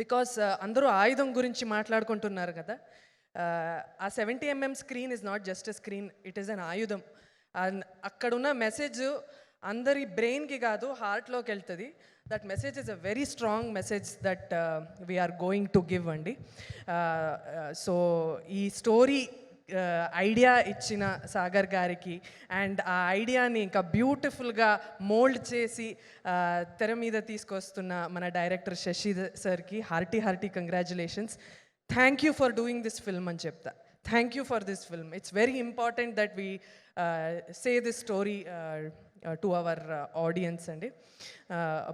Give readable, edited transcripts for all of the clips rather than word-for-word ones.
Because అందరూ ఆయుధం గురించి మాట్లాడుకుంటున్నారు కదా. ఆ 70 mm screen is not just a screen, it is an ఆయుధం. అక్కడున్న మెసేజ్ అందరి బ్రెయిన్కి కాదు, హార్ట్లోకి వెళ్తుంది. That message is a very strong message that we are going to give అండి. సో ఈ స్టోరీ ఐడియా ఇచ్చిన సాగర్ గారికి అండ్ ఆ ఐడియాని ఇంకా బ్యూటిఫుల్గా మోల్డ్ చేసి తెర మీద తీసుకొస్తున్న మన డైరెక్టర్ శశి సార్కి hearty congratulations. Thank you for doing this film అని చెప్తా. Thank you for this film. It's very important that we say this story to our audience అండి.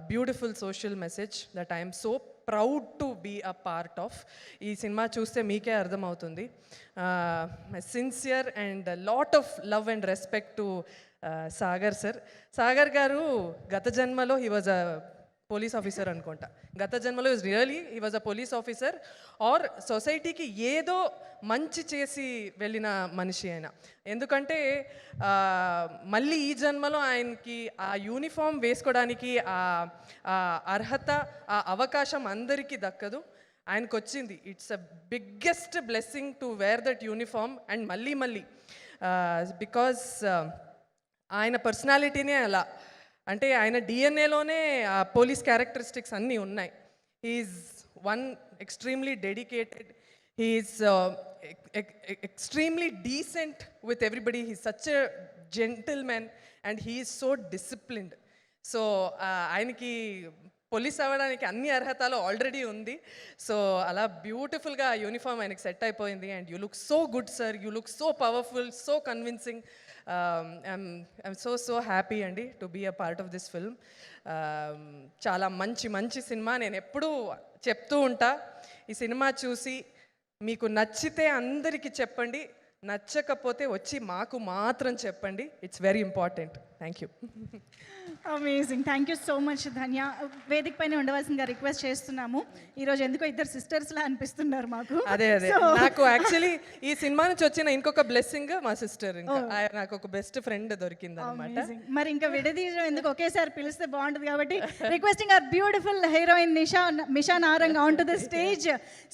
Beautiful social message that I'm so proud to be a part of. ఈ cinema చూస్తే మీకే అర్థమవుతుంది. Sincere and lot of love and respect to Sagar sir. Sagar గారు గత జన్మలో he was a police officer అనుకుంటా. గత జన్మలో is really he was a police officer or సొసైటీకి ఏదో మంచి చేసి వెళ్ళిన మనిషి ఆయన. ఎందుకంటే మళ్ళీ ఈ జన్మలో ఆయనకి ఆ యూనిఫామ్ వేసుకోవడానికి ఆ అర్హత, ఆ అవకాశం అందరికీ దక్కదు. ఆయనకు వచ్చింది. It's a biggest blessing to wear that uniform and మళ్ళీ బికాజ్ ఆయన పర్సనాలిటీనే అలా. అంటే ఆయన డిఎన్ఏలోనే ఆ పోలీస్ క్యారెక్టరిస్టిక్స్ అన్నీ ఉన్నాయి. He is one extremely dedicated, he is extremely decent with everybody. He's such a gentleman and he is so disciplined. So ఆయనకి పోలీస్ అవ్వడానికి అన్ని అర్హతలు ఆల్రెడీ ఉంది. సో అలా బ్యూటిఫుల్గా యూనిఫామ్ ఆయనకి సెట్ అయిపోయింది. And you look so good sir, you look so powerful, so convincing. I'm so happy అండి to be a part of this film. చాలా మంచి సినిమా. నేను ఎప్పుడూ చెప్తూ ఉంటా, ఈ సినిమా చూసి మీకు నచ్చితే అందరికీ చెప్పండి, నచ్చకపోతే వచ్చి మాకు మాత్రం చెప్పండి. It's very important. Thank you. Amazing. Thank you so much Dhanya. వేదిక పైన ఉండవలసిందిగా రిక్వెస్ట్ చేస్తున్నాము. ఈరోజు ఎందుకో ఇద్దరు సిస్టర్స్లా అనిపిస్తున్నారు మాకు. అదే నాకు యాక్చువల్లీ ఈ సినిమా నుంచి వచ్చిన ఇంకొక బ్లెస్సింగ్ మా సిస్టర్. ఇంకా నాకు ఒక బెస్ట్ ఫ్రెండ్ దొరికింది అనమాట. మరి ఇంకా విడదీయడం ఎందుకు, ఒకేసారి పిలిస్తే బాగుంటుంది కాబట్టి requesting our beautiful heroine Misha Narang on to the stage.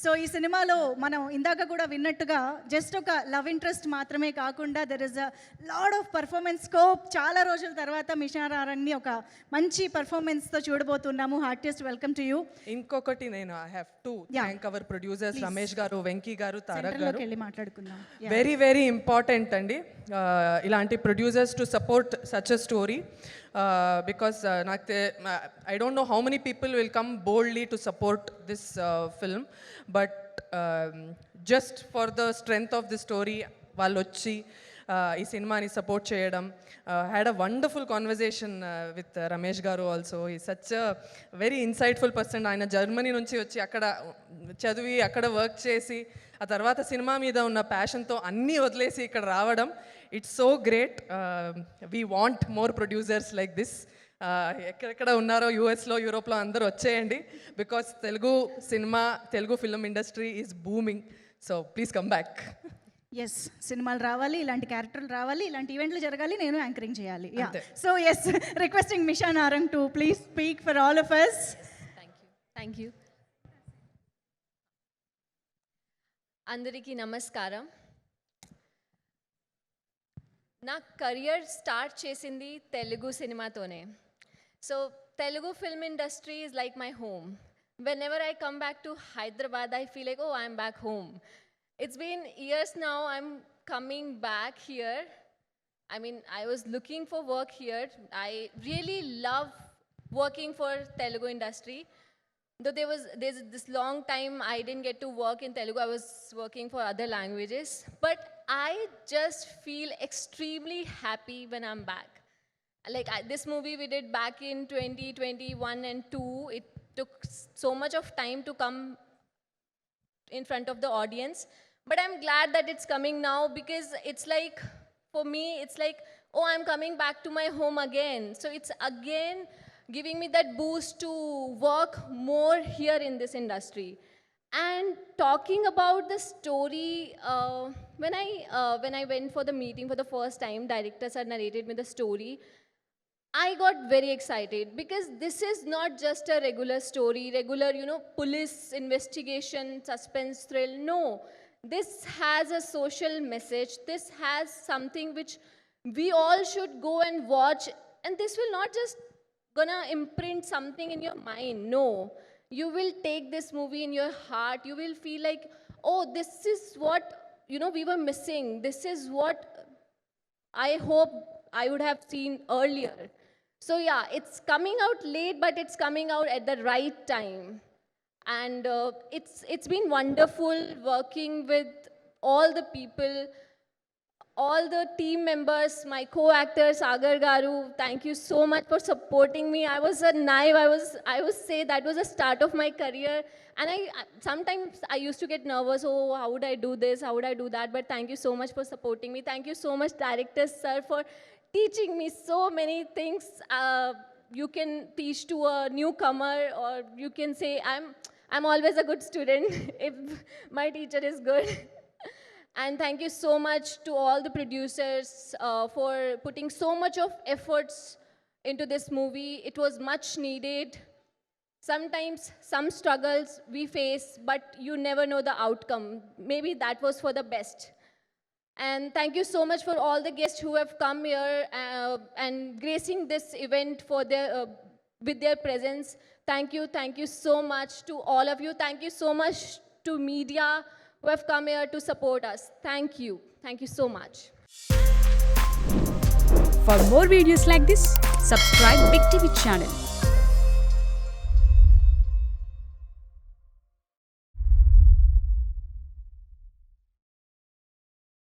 So ఈ సినిమాలో మనం ఇందాక కూడా విన్నట్టుగా జస్ట్ ఒక లవ్ ఇంట్రెస్ట్ మాత్రమే కాకుండా there is a lot of performance scope. చాలా రోజుల తర్వాత మిషా నారంగ్ని ఒక మంచి పర్ఫార్మెన్స్తో చూడబోతున్నాము. Heartiest welcome to you. ఇంకొకటి నేను I have to thank our producers Ramesh గారు, వెంకీ గారు, తారక్ గారు. వెళ్ళి మాట్లాడుకుందాం. వెరీ ఇంపార్టెంట్ అండి ఇలాంటి producers to support such a story. Because I don't know how many people will come boldly to support this film, but just for the strength of the story వాళ్ళు వచ్చి ఈ సినిమాని సపోర్ట్ చేయడం. Had a wonderful conversation with Ramesh గారు also. ఈ such a very insightful person. ఆయన Germany నుంచి వచ్చి అక్కడ చదివి అక్కడ వర్క్ చేసి ఆ తర్వాత సినిమా మీద ఉన్న ప్యాషన్తో అన్నీ వదిలేసి ఇక్కడ రావడం, it's so great. We want more producers like this. ఎక్కడెక్కడ ఉన్నారో యూఎస్లో, యూరోప్లో అందరూ వచ్చేయండి. Because Telugu cinema, Telugu film industry is booming. So please come back. Yes, సినిమాలు రావాలి, ఇలాంటి క్యారెక్టర్లు రావాలి, ఇలాంటి ఈవెంట్లు జరగాలి, నేను యాంకరింగ్ చేయాలి. So yes, requesting Misha Narang to please speak for all of us. Thank you. అందరికీ నమస్కారం. నా కెరియర్ స్టార్ట్ చేసింది తెలుగు సినిమాతోనే. So Telugu film industry is like my home. Whenever I come back to Hyderabad, I feel like, oh, I'm back home. It's been years now I'm coming back here. I mean, I was looking for work here. I really love working for Telugu industry. Though there's this long time I didn't get to work in Telugu, I was working for other languages. But I just feel extremely happy when I'm back. Like this movie we did back in 2021 and 2, it took so much of time to come in front of the audience. But I'm glad that it's coming now, because it's like, for me, it's like, oh, I'm coming back to my home again. So it's again giving me that boost to work more here in this industry. And talking about the story, when I went for the meeting for the first time, director sir narrated me the story. I got very excited because this is not just a regular story, regular, police investigation, suspense thrill. No, this has a social message. This has something which we all should go and watch. And this will not just gonna imprint something in your mind. No, you will take this movie in your heart. You will feel like, oh, this is what, we were missing. This is what I hope I would have seen earlier. So yeah, it's coming out late, but it's coming out at the right time. And it's been wonderful working with all the people, all the team members, my co-actor Sagar Garu. Thank you so much for supporting me. I was a naive. I was say that was the start of my career, and sometimes I used to get nervous. Oh, how would I do this? How would I do that? But thank you so much for supporting me. Thank you so much, director sir, for teaching me so many things. You can teach to a newcomer, or you can say I'm always a good student if my teacher is good. And thank you so much to all the producers for putting so much of efforts into this movie. It was much needed. Sometimes some struggles we face, but you never know the outcome. Maybe that was for the best. And thank you so much for all the guests who have come here and gracing this event for with their presence. Thank you so much to all of you. Thank you so much to media who have come here to support us. Thank you so much. For more videos like this, subscribe Big TV channel.